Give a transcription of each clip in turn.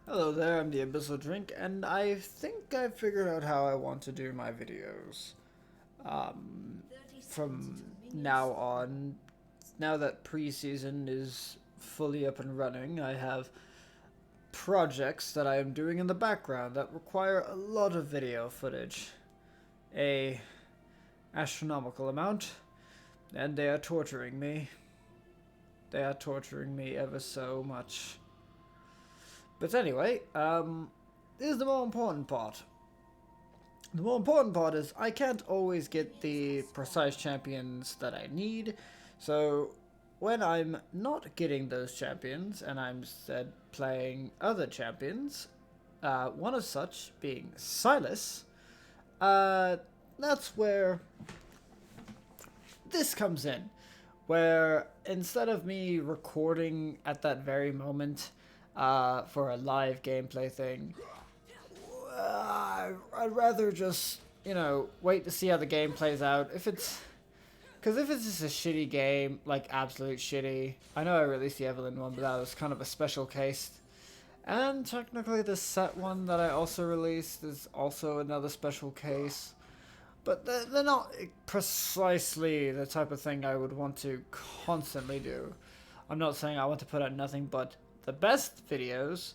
Hello there, I'm the Abyssal Drink, and I think I figured out how I want to do my videos. Um, from now on, now that preseason is fully up and running, I have projects that I am doing in the background that require a lot of video footage. A astronomical amount, and they are torturing me. They are torturing me ever so much. But anyway, this is the more important part. The more important part is I can't always get the precise champions that I need, so when I'm not getting those champions and I'm instead playing other champions, one of such being Sylus, that's where this comes in. Where instead of me recording at that very moment for a live gameplay thing, I'd rather just, wait to see how the game plays out. Because if it's just a shitty game, like absolute shitty, I know I released the Evelyn one, but that was kind of a special case. And technically the set one that I also released is also another special case. But they're not precisely the type of thing I would want to constantly do. I'm not saying I want to put out nothing but the best videos,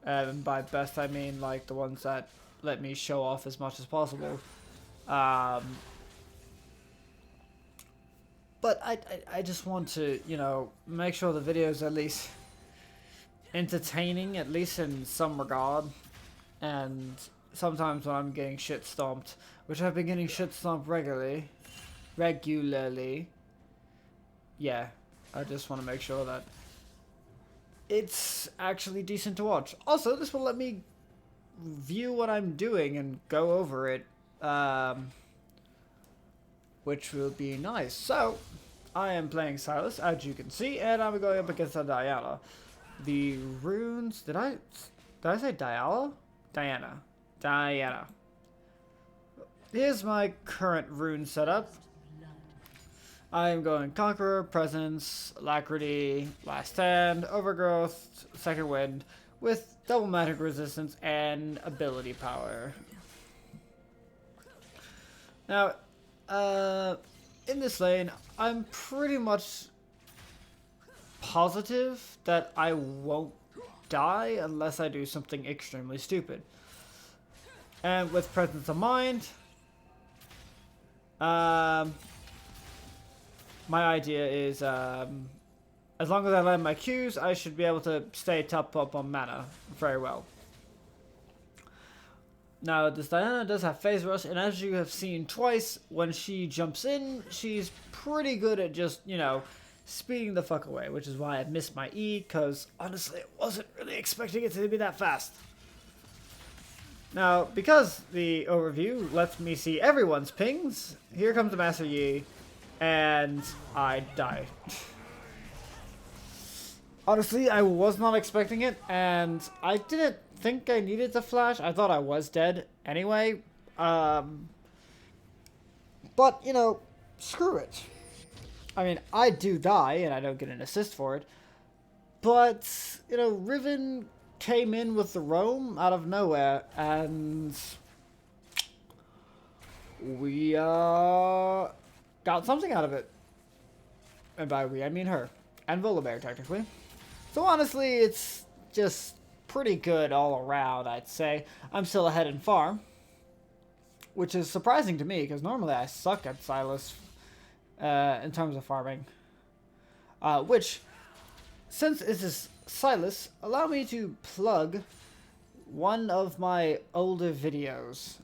and by best I mean like the ones that let me show off as much as possible. But I just want to, make sure the video is at least entertaining, at least in some regard. And sometimes when I'm getting shit stomped, which I've been getting shit stomped regularly, yeah, I just want to make sure that it's actually decent to watch. Also, this will let me view what I'm doing and go over it, which will be nice. So, I am playing Sylus, as you can see, and I'm going up against a Diana. The runes, did I say Diala? Diana. Here's my current rune setup. I am going Conqueror, Presence, Alacrity, Last Stand, Overgrowth, Second Wind, with double magic resistance and ability power. Now, in this lane, I'm pretty much positive that I won't die unless I do something extremely stupid. And with Presence of Mind, my idea is, as long as I land my Qs, I should be able to stay top up on mana very well. Now, this Diana does have Phase Rush, and as you have seen twice, when she jumps in, she's pretty good at just, speeding the fuck away, which is why I missed my E, because honestly, I wasn't really expecting it to be that fast. Now, because the overview lets me see everyone's pings, here comes the Master Yi, and I die. Honestly, I was not expecting it, and I didn't think I needed to flash. I thought I was dead anyway. But, screw it. I mean, I do die, and I don't get an assist for it. But, Riven came in with the roam out of nowhere, and we got something out of it. And by we, I mean her. And Volibear, technically. So honestly, it's just pretty good all around, I'd say. I'm still ahead in farm, which is surprising to me, because normally I suck at Sylus in terms of farming. Which, since this is Sylus, allow me to plug one of my older videos.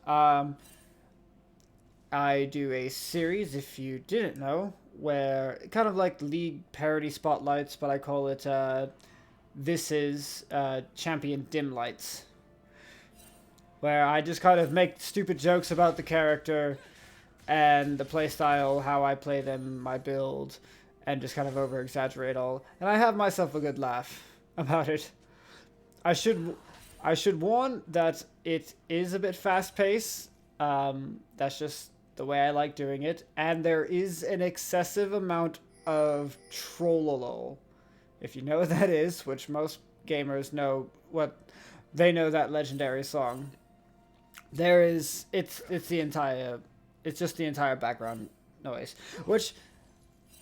I do a series, if you didn't know, where kind of like League parody spotlights, but I call it This Is Champion Dim Lights, where I just kind of make stupid jokes about the character and the playstyle, how I play them, my build, and just kind of over exaggerate all. And I have myself a good laugh about it. I should warn that it is a bit fast paced. That's just the way I like doing it, and there is an excessive amount of trollolol, if you know what that is, which most gamers know what they know that legendary song. There is, it's the entire, it's just the entire background noise, which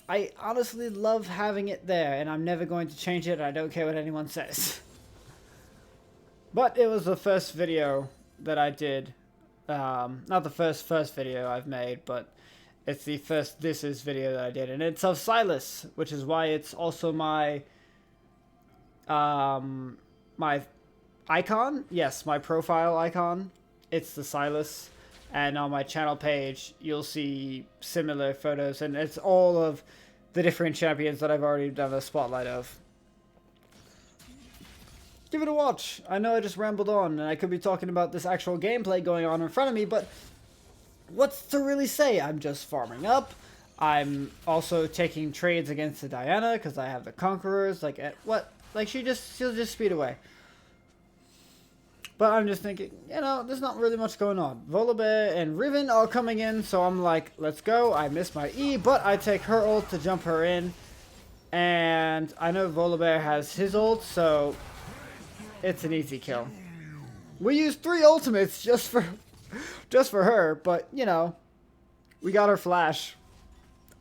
I honestly love having it there, and I'm never going to change it. I don't care what anyone says. But it was the first video that I did. Not the first video I've made, but it's the first This Is video that I did. And it's of Sylus, which is why it's also my my icon. Yes, my profile icon. It's the Sylus. And on my channel page, you'll see similar photos. And it's all of the different champions that I've already done a spotlight of. Give it a watch. I know I just rambled on, and I could be talking about this actual gameplay going on in front of me, but what's to really say? I'm just farming up. I'm also taking trades against the Diana, because I have the Conquerors. Like, what? Like, she'll just speed away. But I'm just thinking, you know, there's not really much going on. Volibear and Riven are coming in, so I'm like, let's go. I missed my E, but I take her ult to jump her in. And I know Volibear has his ult, so it's an easy kill. We used 3 ultimates just for her, but you know, we got her flash.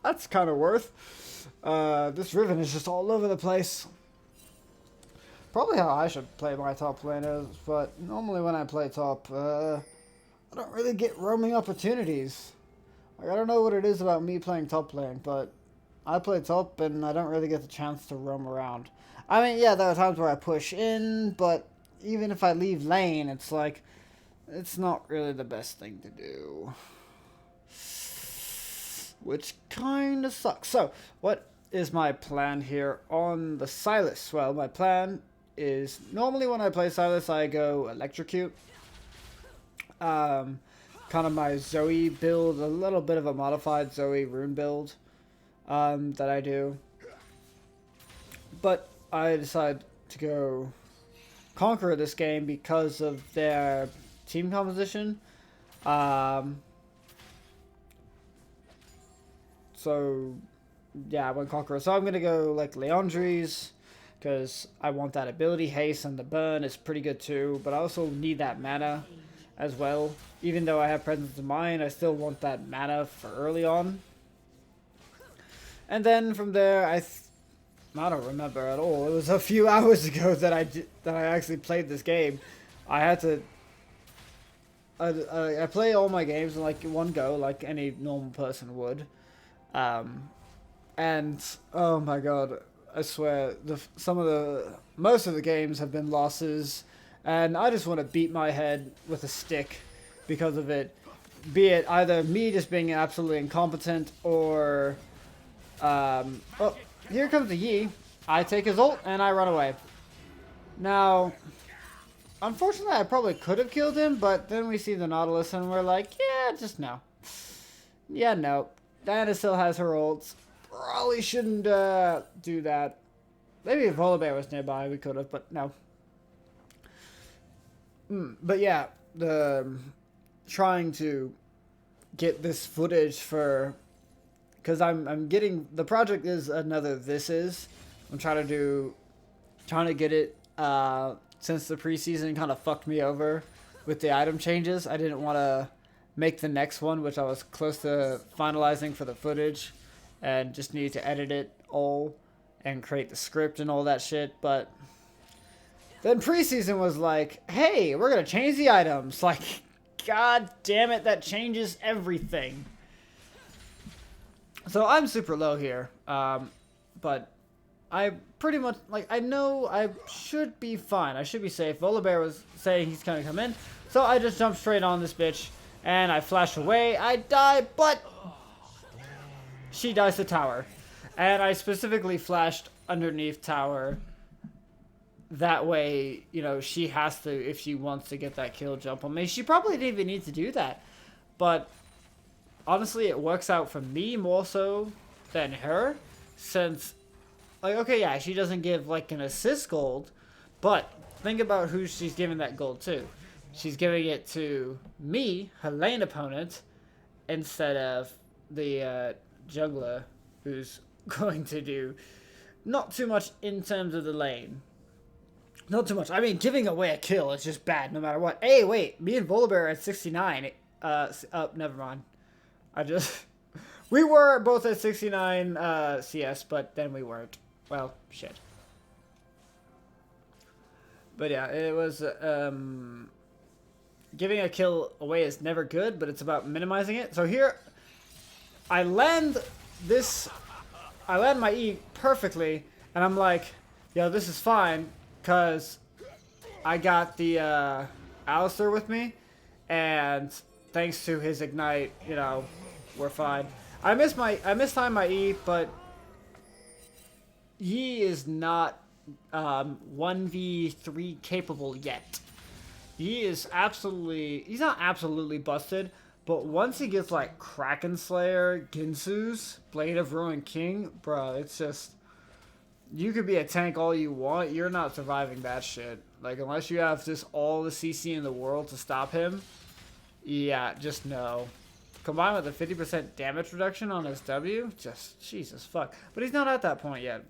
That's kind of worth. This Riven is just all over the place. Probably how I should play my top laners, but normally when I play top, I don't really get roaming opportunities. Like, I don't know what it is about me playing top lane, but I play top and I don't really get the chance to roam around. I mean, yeah, there are times where I push in, but even if I leave lane, it's like, it's not really the best thing to do. Which kind of sucks. So, what is my plan here on the Sylus? Well, my plan is, normally when I play Sylus, I go Electrocute. Kind of my Zoe build, a little bit of a modified Zoe rune build that I do. But I decided to go Conqueror this game because of their team composition. So, yeah, I went Conqueror. So I'm going to go, like, Leandries, because I want that ability. Haste and the burn is pretty good too, but I also need that mana as well. Even though I have Presence of Mind, I still want that mana for early on. And then from there, I don't remember at all. It was a few hours ago that I actually played this game. I had to... I play all my games in like one go, like any normal person would. And oh my god, I swear, most of the games have been losses, and I just want to beat my head with a stick because of it. Be it either me just being absolutely incompetent, or oh, here comes the Yi. I take his ult and I run away. Now, unfortunately, I probably could have killed him, but then we see the Nautilus and we're like, yeah, just no. Yeah, no. Diana still has her ults. Probably shouldn't do that. Maybe if Volibear was nearby, we could have, but no. But yeah, trying to get this footage for, because I'm getting, the project is another This Is. I'm trying to get it, since the preseason kind of fucked me over with the item changes. I didn't want to make the next one, which I was close to finalizing for the footage, and just needed to edit it all and create the script and all that shit. But then preseason was like, hey, we're going to change the items. Like, god damn it, that changes everything. So I'm super low here, but I pretty much, like, I know I should be fine. I should be safe. Volibear was saying he's going to come in, so I just jumped straight on this bitch, and I flash away. I die, but she dies to tower. And I specifically flashed underneath tower. That way, you know, she has to, if she wants to get that kill jump on me. She probably didn't even need to do that. But honestly, it works out for me more so than her, since, like, okay, yeah, she doesn't give, like, an assist gold, but think about who she's giving that gold to. She's giving it to me, her lane opponent, instead of the jungler, who's going to do not too much in terms of the lane. Not too much. I mean, giving away a kill is just bad no matter what. Hey, wait. Me and Volibear are at 69. Never mind. I just... We were both at 69 CS, but then we weren't. Well, shit. But yeah, it was... Giving a kill away is never good, but it's about minimizing it. So here, I land my E perfectly, and I'm like, yo, this is fine, because I got the Alistair with me, and thanks to his Ignite, you know, we're fine. I mistimed my E, but Yi is not 1v3 capable yet. He is absolutely... He's not absolutely busted, but once he gets, like, Kraken Slayer, Ginsu's, Blade of Ruin King, bro, it's just... You could be a tank all you want, you're not surviving that shit. Like, unless you have just all the CC in the world to stop him, yeah, just no. Combined with a 50% damage reduction on his W, just, Jesus fuck. But he's not at that point yet.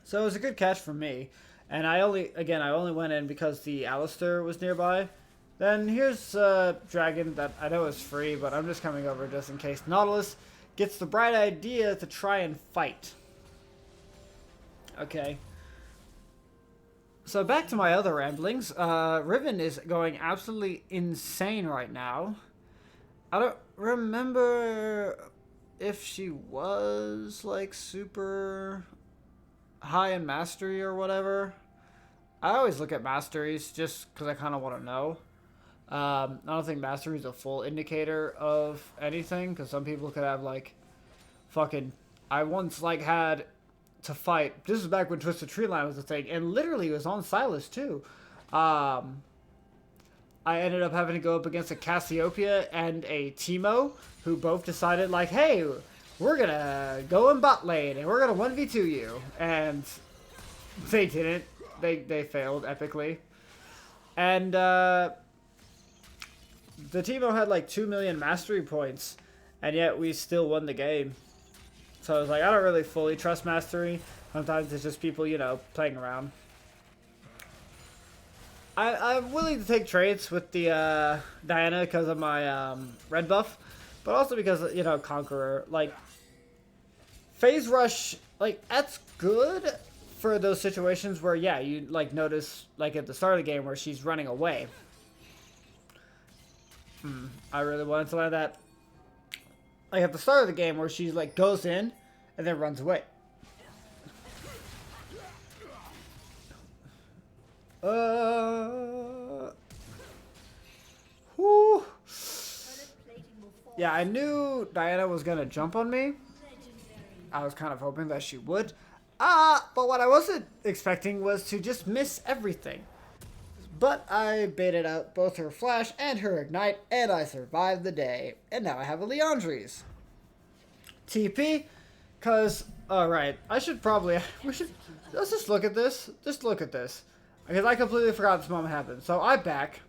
So it was a good catch for me. And I only went in because the Alistair was nearby. Then here's Dragon that I know is free, but I'm just coming over just in case Nautilus gets the bright idea to try and fight. Okay. So back to my other ramblings. Riven is going absolutely insane right now. I don't remember if she was like super high in mastery or whatever. I always look at masteries just because I kind of want to know. I don't think mastery is a full indicator of anything, because some people could have like fucking... I once like had to fight... This is back when Twisted Tree Line was a thing, and literally it was on Sylus too. I ended up having to go up against a Cassiopeia and a Teemo, who both decided like, hey, we're gonna go in bot lane and we're gonna 1v2 you, and they didn't. They failed epically. And the Teemo had like 2 million mastery points, and yet we still won the game. So I was like, I don't really fully trust mastery. Sometimes it's just people, you know, playing around. I'm willing to take trades with the Diana because of my red buff, but also because, you know, Conqueror. Like, Phase Rush, like, that's good for those situations where, yeah, you, like, notice, like, at the start of the game where she's running away. I really wanted to land that. Like, at the start of the game where she, like, goes in and then runs away. Whew. Yeah, I knew Diana was gonna jump on me. I was kind of hoping that she would. But what I wasn't expecting was to just miss everything. But I baited out both her flash and her ignite, and I survived the day. And now I have a Leandry's. TP, cause, alright, let's just look at this. Just look at this. Because I completely forgot this moment happened. So I'm back.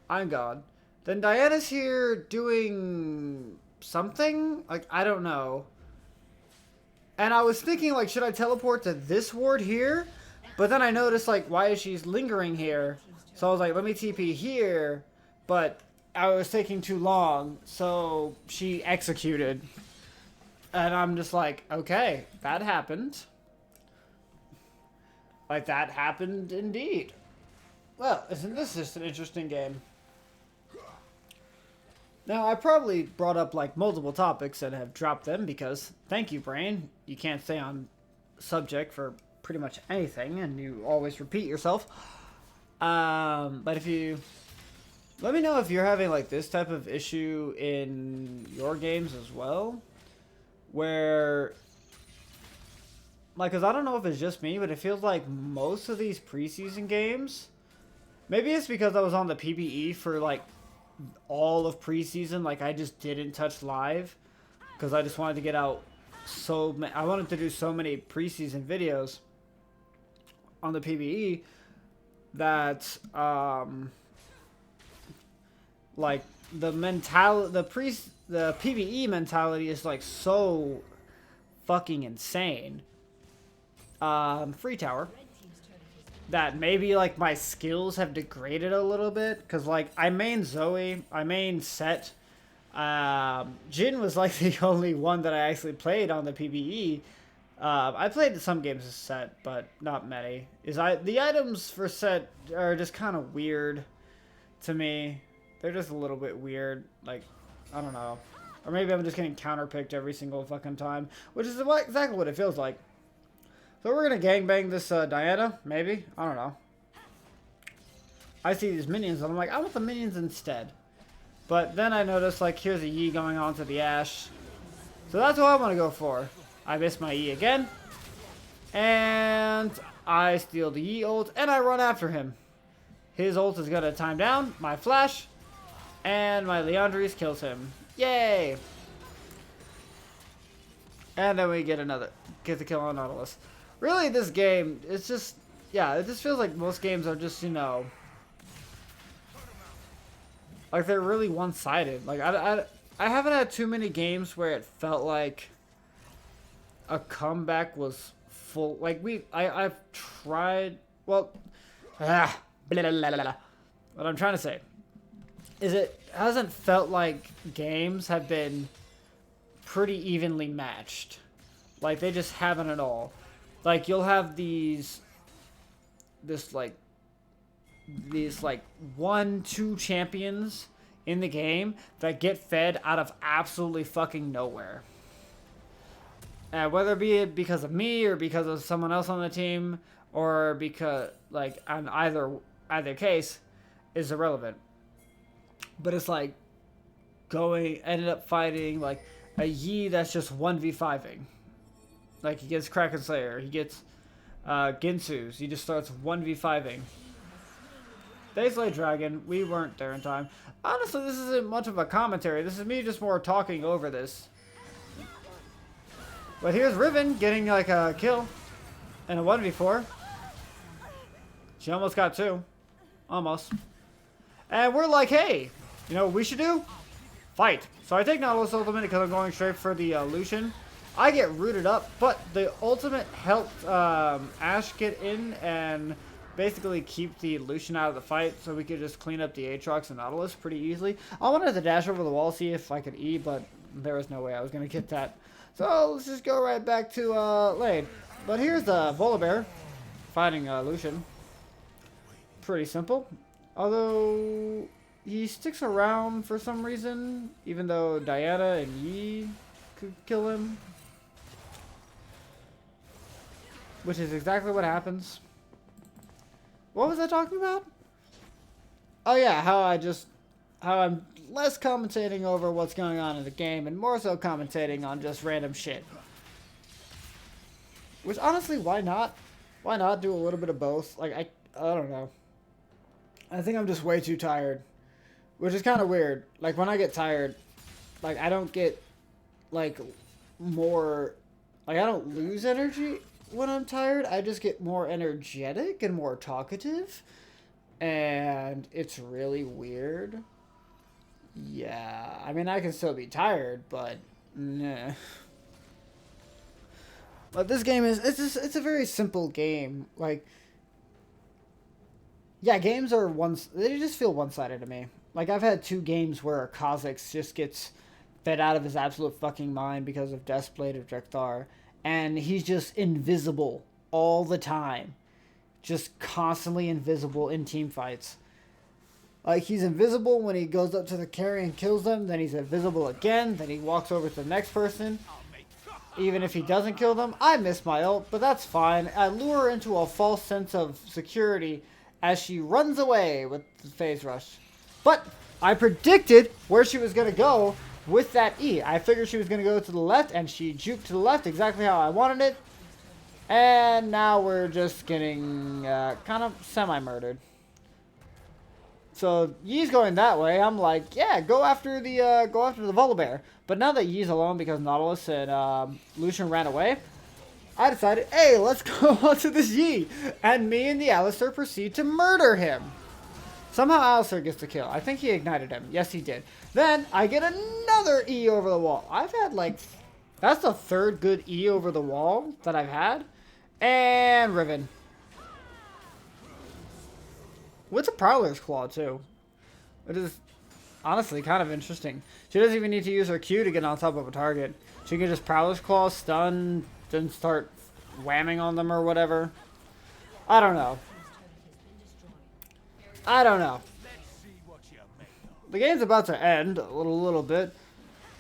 I'm gone. Then Diana's here doing something? Like, I don't know. And I was thinking, like, should I teleport to this ward here? But then I noticed, like, why is she lingering here? So I was like, let me TP here. But I was taking too long, so she executed. And I'm just like, okay, that happened. Like, that happened indeed. Well, isn't this just an interesting game? Now, I probably brought up, like, multiple topics and have dropped them because, thank you, brain. You can't stay on subject for pretty much anything, and you always repeat yourself. But if you... Let me know if you're having, like, this type of issue in your games as well. Where... Like, because I don't know if it's just me, but it feels like most of these preseason games... Maybe it's because I was on the PBE for, like, all of preseason. Like, I just didn't touch live. Because I just wanted to get out so many... I wanted to do so many preseason videos on the PBE that, like, the PBE mentality is, like, so fucking insane. Free tower. that maybe like my skills have degraded a little bit, because like I main Zoe, I main Set. Jin was like the only one that I actually played on the PvE. I played some games as Set, but not many. The items for Set are just kind of weird to me. They're just a little bit weird. Like, I don't know. Or maybe I'm just getting counterpicked every single fucking time, which is exactly what it feels like. So we're gonna gangbang this Diana, maybe? I don't know. I see these minions and I'm like, I want the minions instead. But then I notice, like, here's a Yi going on to the Ashe. So that's what I want to go for. I miss my E again. And I steal the Yi ult and I run after him. His ult is gonna time down my flash. And my Leandries kills him. Yay! And then we get the kill on Nautilus. Really, this game, it's just, yeah, it just feels like most games are just, you know, like they're really one-sided. Like, I haven't had too many games where it felt like a comeback was full. Like, I've tried, well, blah, blah, blah, blah. What I'm trying to say is it hasn't felt like games have been pretty evenly matched. Like, they just haven't at all. Like, you'll have these 1-2 champions in the game that get fed out of absolutely fucking nowhere. Whether it be because of me or because of someone else on the team, or because, like, on either case is irrelevant. But it's like ended up fighting like a Yi that's just 1v5ing. Like, he gets Kraken Slayer, he gets Ginsu's, he just starts 1v5ing. They slay Dragon, we weren't there in time. Honestly, this isn't much of a commentary, this is me just more talking over this. But here's Riven getting like a kill in a 1v4. She almost got 2. Almost. And we're like, hey, you know what we should do? Fight. So I take Nautilus ultimate because I'm going straight for the Lucian. I get rooted up, but the ultimate helped Ashe get in and basically keep the Lucian out of the fight, so we could just clean up the Aatrox and Nautilus pretty easily. I wanted to dash over the wall, see if I could E, but there was no way I was going to get that. So let's just go right back to lane. But here's the Volibear fighting Lucian. Pretty simple. Although he sticks around for some reason, even though Diana and Yi could kill him. Which is exactly what happens. What was I talking about? Oh yeah, how I'm less commentating over what's going on in the game and more so commentating on just random shit. Which honestly, why not? Why not do a little bit of both? Like, I don't know. I think I'm just way too tired. Which is kind of weird. Like, when I get tired, like, I don't get, like, more... Like, I don't lose energy when I'm tired. I just get more energetic and more talkative. And it's really weird. Yeah. I mean, I can still be tired, but... Nah. But this game is... It's a very simple game. Like... Yeah, games are they just feel one-sided to me. Like, I've had 2 games where Kha'Zix just gets fed out of his absolute fucking mind because of Deathblade of Drekthar. And he's just invisible all the time. Just constantly invisible in team fights. Like, he's invisible when he goes up to the carry and kills them. Then he's invisible again. Then he walks over to the next person. Even if he doesn't kill them, I miss my ult, but that's fine. I lure her into a false sense of security as she runs away with the phase rush. But I predicted where she was going to go with that E. I figured she was going to go to the left, and she juked to the left exactly how I wanted it. And now we're just getting kind of semi-murdered. So Yi's going that way. I'm like, yeah, go after the Volibear. But now that Yi's alone because Nautilus and Lucian ran away, I decided, hey, let's go on to this Yi. And me and the Alistar proceed to murder him. Somehow Alistar gets the kill. I think he ignited him. Yes, he did. Then I get another E over the wall. I've had like... That's the 3rd good E over the wall that I've had. And Riven. With a Prowler's Claw, too. It is honestly kind of interesting. She doesn't even need to use her Q to get on top of a target. She can just Prowler's Claw, stun, then start whamming on them or whatever. I don't know. I don't know. The game's about to end a little bit.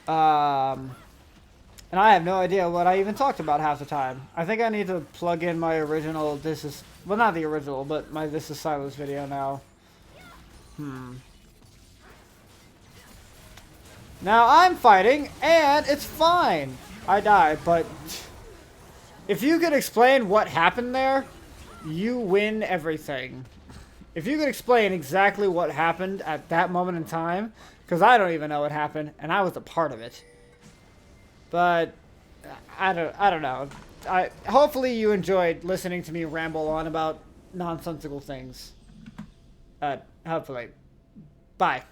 And I have no idea what I even talked about half the time. I think I need to plug in my original, well, not the original, but my This is Sylus video now. Now I'm fighting, and it's fine. I died, but if you could explain what happened there, you win everything. If you could explain exactly what happened at that moment in time, because I don't even know what happened, and I was a part of it. But I don't know. Hopefully you enjoyed listening to me ramble on about nonsensical things. Hopefully. Bye.